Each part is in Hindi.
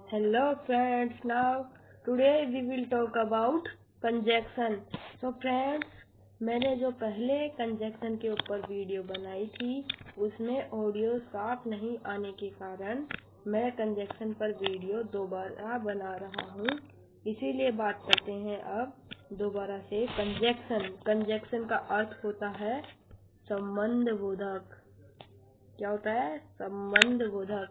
Hello friends, now today we will talk about conjunction. So friends, मैंने जो पहले कंजक्शन के ऊपर वीडियो बनाई थी उसमें ऑडियो साफ नहीं आने के कारण मैं कंजक्शन पर वीडियो दोबारा बना रहा हूँ। इसीलिए बात करते हैं अब दोबारा से कंजक्शन। कंजक्शन का अर्थ होता है संबंध बोधक। क्या होता है? संबंध बोधक।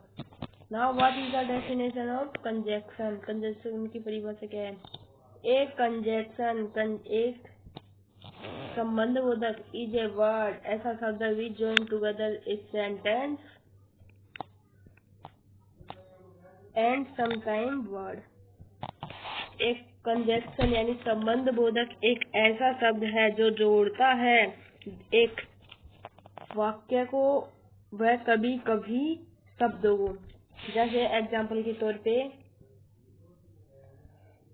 Now what is the definition of conjunction? Conjunction की परिभाषा क्या है? एक conjunction एक संबंध बोधक is a word ऐसा शब्द which join together a sentence and sometime word। एक conjunction यानी संबंध बोधक एक ऐसा शब्द है जो जोड़ता है एक वाक्य को वह कभी कभी शब्दों को। जैसे एग्जाम्पल के तौर पे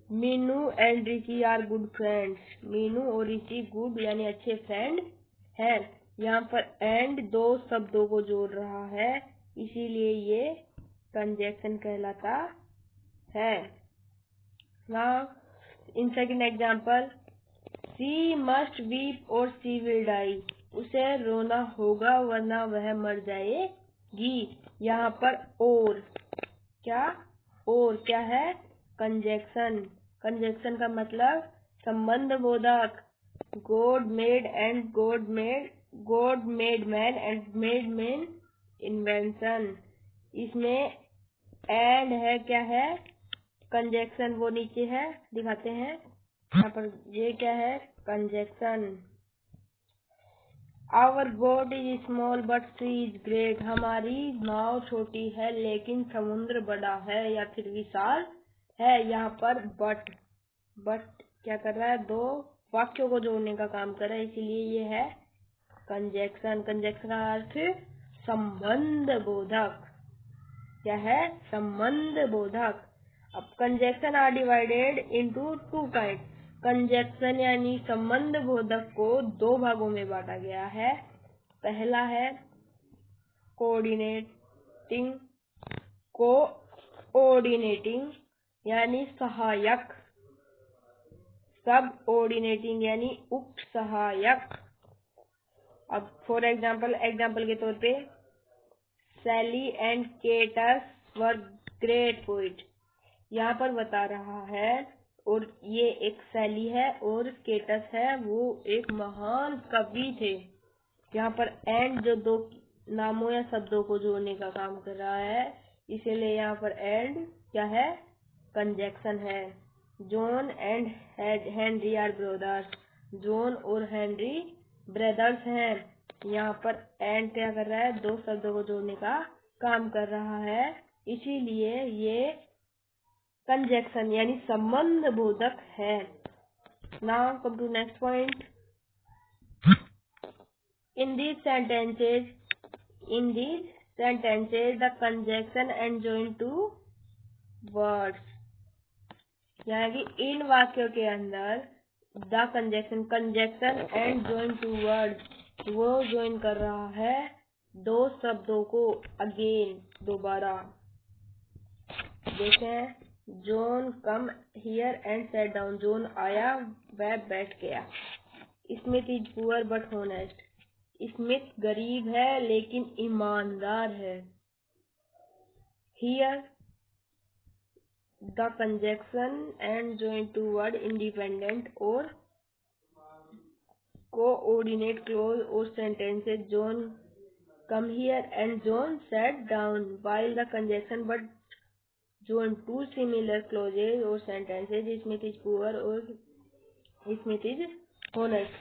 Meenu and Richie are good friends. Meenu और रिची गुड यानी अच्छे फ्रेंड हैं। यहाँ पर एंड दो शब्दों को जोड़ रहा है, इसीलिए ये कंजक्शन कहलाता है। Now in second example, she must weep और सी विल डाई। उसे रोना होगा वरना वह मर जाएगी। यहाँ पर और क्या है? कंजक्शन। कंजक्शन का मतलब संबंध बोधक। God made man and made man invention. इसमें एंड है, क्या है? कंजक्शन। वो नीचे है, दिखाते हैं यहाँ पर। ये क्या है? Conjunction. Our boat is small but sea is great. हमारी नाव छोटी है लेकिन समुद्र बड़ा है या फिर विशाल है। यहाँ पर बट क्या कर रहा है? दो वाक्यों को जोड़ने का काम कर रहा है, इसीलिए ये है कंजक्शन। कंजक्शन का अर्थ संबंध बोधक। क्या है? संबंध बोधक। अब conjunction are divided into two kind. Conjunction यानी संबंध बोधक को दो भागों में बांटा गया है। पहला है कोऑर्डिनेटिंग यानी सहायक। सबऑर्डिनेटिंग यानी उप सहायक। अब फॉर एग्जाम्पल के तौर पे Shelley and Keats were great poet. यहाँ पर बता रहा है, और ये एक सैली है और केटस है, वो एक महान कवि थे। यहाँ पर एंड जो दो नामों या शब्दों को जोड़ने का काम कर रहा है, इसीलिए यहाँ पर एंड क्या है? कंजक्शन है। John and Henry are brothers. John और हेनरी ब्रदर्स हैं। यहाँ पर एंड क्या कर रहा है? दो शब्दों को जोड़ने का काम कर रहा है, इसीलिए ये कंजक्शन यानी संबंध बोधक है। Now come to next point. In these sentences, the conjunction and join to words। यानी कि इन वाक्यों के अंदर the conjunction and join two words, वो ज्वाइन कर रहा है दो शब्दों को। अगेन, दोबारा। देखें, John come here and set down. जॉन आया, वह बैठ गया। Smith is poor but honest. Smith गरीब है लेकिन ईमानदार है। Here the conjunction and join two word independent और कोऑर्डिनेट क्लोज और sentences. John come here and John set down, while the conjunction but join two similar clauses or sentences। Smith is poor और स्मिथ इज honest।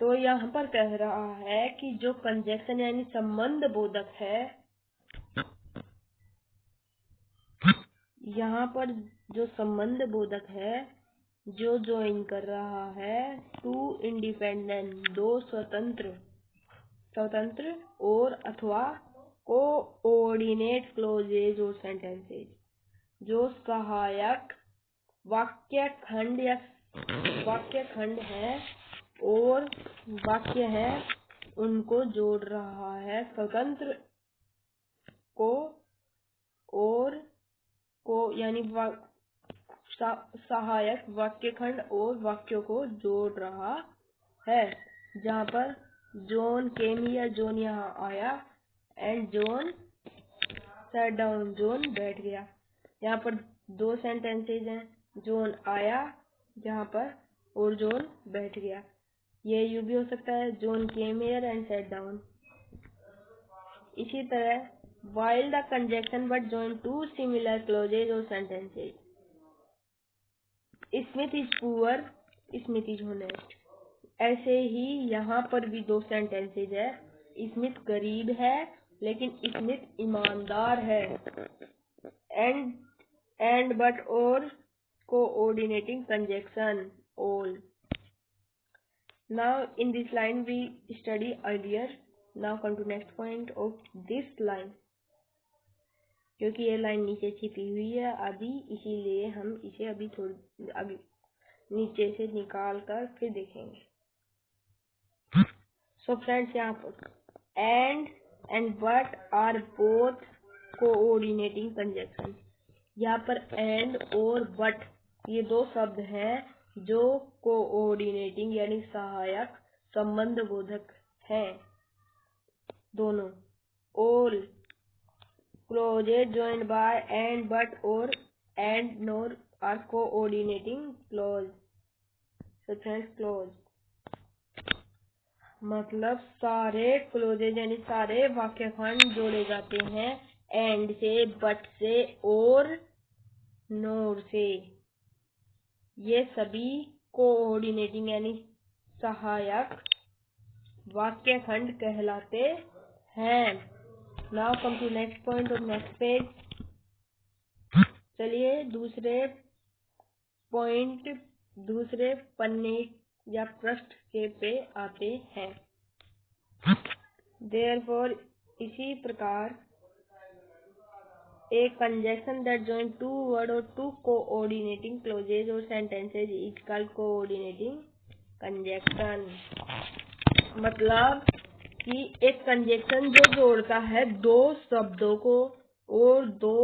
तो यहाँ पर कह रहा है कि जो कंजक्शन यानी संबंध बोधक है, यहाँ पर जो संबंध बोधक है जो ज्वाइन कर रहा है टू इंडिपेंडेंट, दो स्वतंत्र और अथवा कोऑर्डिनेट क्लोजेज और सेंटेंसेज, जो सहायक वाक्य खंड है और वाक्य है, उनको जोड़ रहा है। स्वतंत्र को और यानी सहायक वाक्य खंड और वाक्यों को जोड़ रहा है। जहाँ पर जॉन केम हियर, जॉन यहाँ आया, and John sat down, John बैठ गया। यहाँ पर दो सेंटेंसेज हैं, जॉन आया जहाँ पर और जॉन बैठ गया। ये यूं भी हो सकता है, John came here and sat down. इसी तरह while the conjunction but join two similar clauses or sentences, Smith is poor, Smith is honest। ऐसे ही यहाँ पर भी दो सेंटेंसेज है, स्मिथ गरीब है लेकिन स्मिथ ईमानदार है। एंड बट और coordinating conjunction all। Now in this line we study earlier, now come to next point of this line। क्योंकि ये लाइन नीचे छिपी हुई है अभी, इसीलिए हम इसे अभी थोड़ी अभी नीचे से निकाल कर फिर देखेंगे। सो फ्रेंड्स, यहाँ पर and but are both coordinating conjunction. यहाँ पर एंड और बट ये दो शब्द हैं जो कोऑर्डिनेटिंग यानी सहायक संबंध बोधक हैं दोनों। All clauses joined by and but or and nor are coordinating clause। so friends, clause मतलब सारे clauses यानी सारे वाक्य खंड जोड़े जाते हैं and से, but से और nor से। ये सभी coordinating यानी सहायक वाक्य खंड कहलाते हैं। Now come to next point of next page। चलिए दूसरे पन्ने या पृष्ठ के पे आते हैं। Therefore इसी प्रकार a conjunction that join two word or two coordinating clauses or sentences is called coordinating conjunction। मतलब कि एक कंजंक्शन जो जोड़ता है दो शब्दों को और दो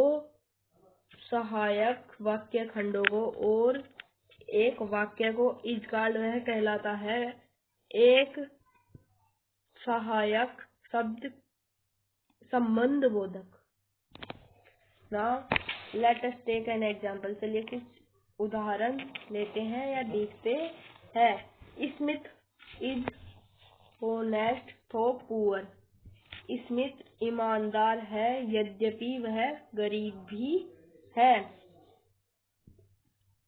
सहायक वाक्य खंडों को और एक वाक्य को इज कॉल्ड, वह कहलाता है एक सहायक शब्द संबंध बोधक। Now let us take an example. चलिए कुछ उदाहरण लेते हैं या देखते हैं। Smith is honest though poor। Smith ईमानदार है यद्यपि वह गरीब भी है।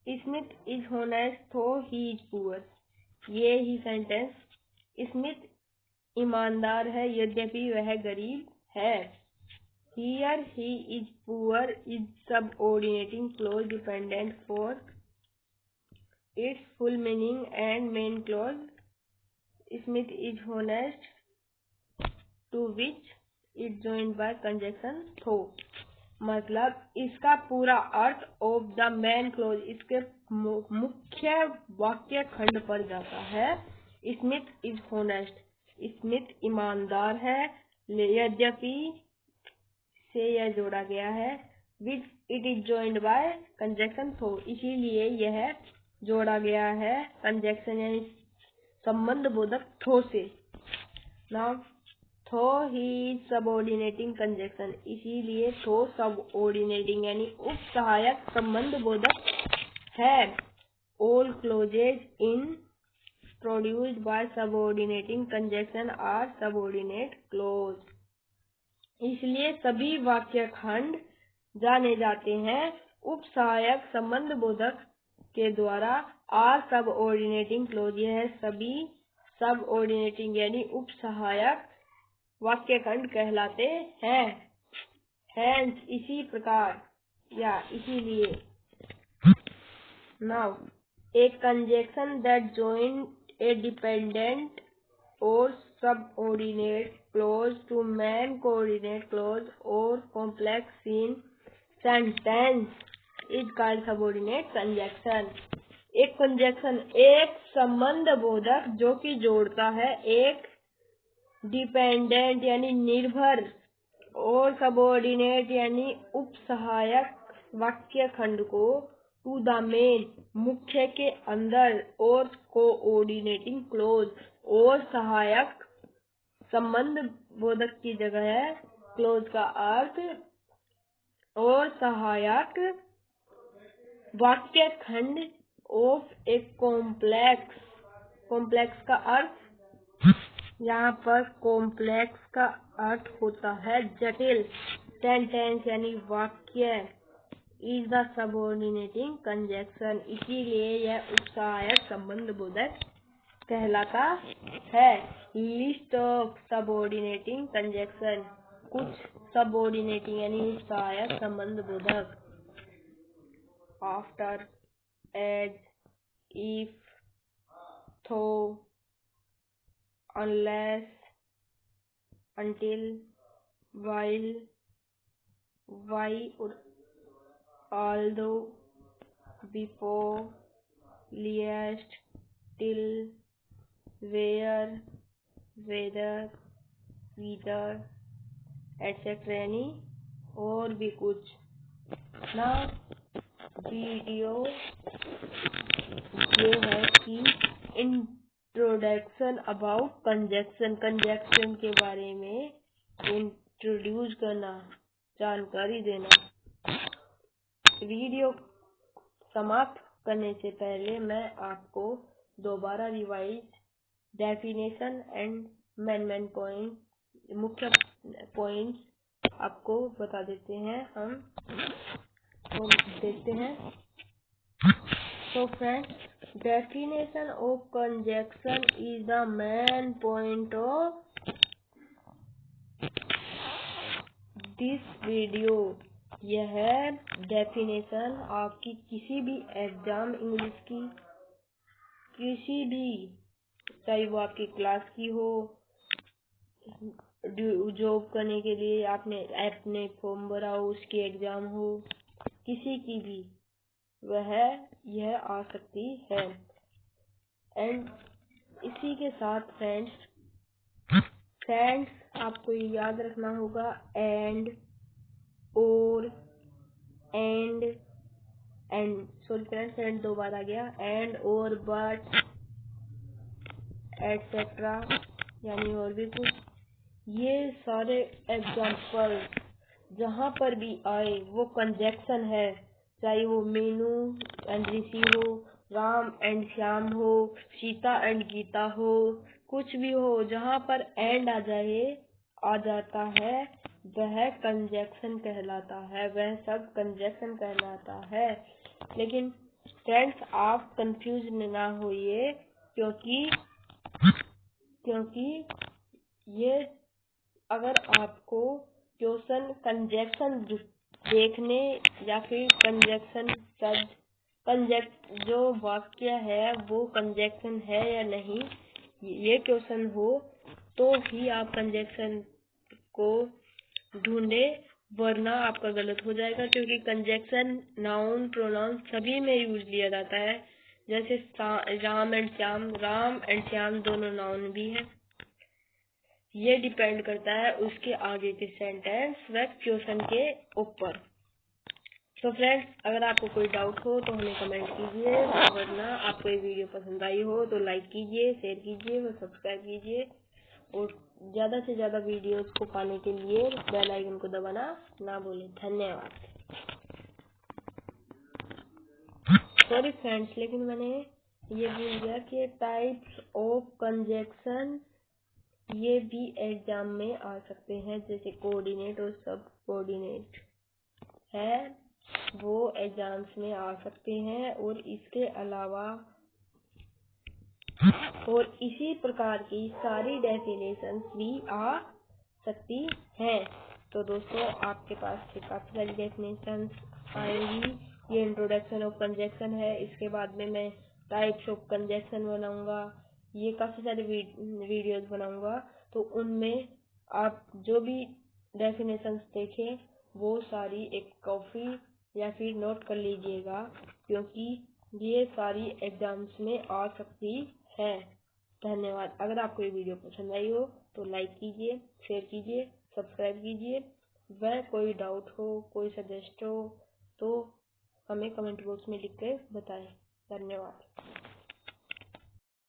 Smith is honest though he is poor। ये ही सेंटेंस, स्मिथ ईमानदार है यद्यपि वह गरीब है। Here he is poor is subordinating clause dependent for its full meaning and main clause Smith is honest to which it joined by conjunction though। मतलब इसका पूरा earth of the main close इसके मुख्य वाक्य खंड पर जाता है। स्मिथ इज होनेस्ट, स्मिथ ईमानदार है, यद्यपि से यह जोड़ा गया है, which it is joined by conjunction थो, इसीलिए यह जोड़ा गया है कंजंक्शन यानी संबंध बोधक थो से। नाउ थो ही सबऑर्डिनेटिंग कंजंक्शन, इसीलिए थो सबऑर्डिनेटिंग यानी उप सहायक संबंध बोधक है। All clauses introduced by subordinating conjunction are subordinate clause. इसलिए सभी वाक्य खंड जाने जाते हैं उप सहायक संबंध बोधक के द्वारा। आर सबऑर्डिनेटिंग क्लोज, यह सभी सबऑर्डिनेटिंग यानी उप सहायक वाक्य खंड कहलाते हैं। हेंस इसी प्रकार या इसीलिए। Now A conjunction that join A dependent और subordinate clause to main coordinate clause or complex in sentence is called subordinate conjunction। एक कंजंक्शन एक संबंध बोधक जो कि जोड़ता है एक डिपेंडेंट यानी निर्भर और सबऑर्डिनेट यानी उप सहायक वाक्य खंड को टू द मेन मुख्य के अंदर और कोऑर्डिनेटिंग क्लोज और सहायक संबंध बोधक की जगह है। क्लोज का अर्थ और सहायक वाक्य खंड ऑफ ए कॉम्प्लेक्स। कॉम्प्लेक्स का अर्थ यहाँ पर कॉम्प्लेक्स का अर्थ होता है जटिल। सेंटेंस यानी वाक्य इज द सबऑर्डिनेटिंग कंजंक्शन, इसीलिए यह उपसहायक संबंध बोधक कहलाता है। लिस्ट ऑफ सबऑर्डिनेटिंग कंजंक्शन, कुछ सबऑर्डिनेटिंग यानी उपसहायक संबंध बोधक। आफ्टर, एज, इफ, थो, unless, until, while, why और although, before, least, till, where, whether, whether, etc. यानी और भी कुछ ना। वीडियो ये है कि इंट्रोडक्शन अबाउट कंजंक्शन, कंजंक्शन के बारे में इंट्रोड्यूस करना, जानकारी देना। वीडियो समाप्त करने से पहले मैं आपको दोबारा revise definition and main point, मुख्य पॉइंट्स आपको बता देते हैं। हम तो देखते हैं। So friends, definition of conjunction is the main point of this video। यह डेफिनेशन आपकी किसी भी एग्जाम इंग्लिश की, किसी भी, चाहे वो आपकी क्लास की हो, जॉब करने के लिए आपने फॉर्म भरा हो, उसकी एग्जाम हो, किसी की भी वह यह आ सकती है। एंड इसी के साथ फ्रेंड्स आपको याद रखना होगा एंड, और, एंड सॉरी फ्रेंड्स, एंड दो बार आ गया, एंड और, बट, एटसेट्रा यानी और भी कुछ। ये सारे एग्जाम्पल जहाँ पर भी आए वो कंजंक्शन है, चाहे वो मीनू एंड ऋषि हो, राम एंड श्याम हो, सीता एंड गीता हो, कुछ भी हो, जहाँ पर एंड आ जाता है वह कंजंक्शन कहलाता है, वह सब कंजंक्शन कहलाता है। लेकिन फ्रेंड्स आप कंफ्यूज ना होइए, क्योंकि ये अगर आपको क्वेश्चन कंजंक्शन देखने या फिर जो वाक्य है वो कंजंक्शन है या नहीं, ये क्वेश्चन हो तो ही आप कंजंक्शन को ढूंढे, वरना आपका गलत हो जाएगा। क्योंकि कंजंक्शन नाउन प्रोनाउन सभी में यूज लिया जाता है। जैसे राम एंड श्याम दोनों नाउन भी है। ये डिपेंड करता है उसके आगे के सेंटेंस व क्वेश्चन के ऊपर। तो फ्रेंड्स अगर आपको कोई डाउट हो तो हमें कमेंट कीजिए, वरना आपको ये वीडियो पसंद आई हो तो लाइक कीजिए, शेयर कीजिए और सब्सक्राइब कीजिए। और ज़्यादा से ज़्यादा वीडियोस को पाने के लिए बेल आइकन को दबाना ना भूलें। धन्यवाद। सॉरी फ्रेंड्स, लेकिन मैंने ये भूल गया कि टाइप्स ऑफ कंजंक्शन ये भी एग्जाम में आ सकते हैं। जैसे कोऑर्डिनेट और सब कोऑर्डिनेट है, वो एग्जाम्स में आ सकते हैं। और इसके अलावा और इसी प्रकार की सारी डेफिनेशंस भी आ सकती हैं। तो दोस्तों आपके पास काफ़ी सारी डेफिनेशंस आएंगी। ये इंट्रोडक्शन ऑफ कंजंक्शन है, इसके बाद में मैं टाइप्स ऑफ कंजंक्शन बनाऊंगा, ये काफ़ी सारे वीडियोस बनाऊंगा। तो उनमें आप जो भी डेफिनेशंस देखें वो सारी एक कॉपी या फिर नोट कर लीजिएगा, क्योंकि ये सारी एग्जाम्स में आ सकती है। धन्यवाद। अगर आपको ये वीडियो पसंद आई हो तो लाइक कीजिए, शेयर कीजिए, सब्सक्राइब कीजिए। वह कोई डाउट हो, कोई सजेस्ट हो तो हमें कमेंट बॉक्स में लिख कर बताएं। धन्यवाद।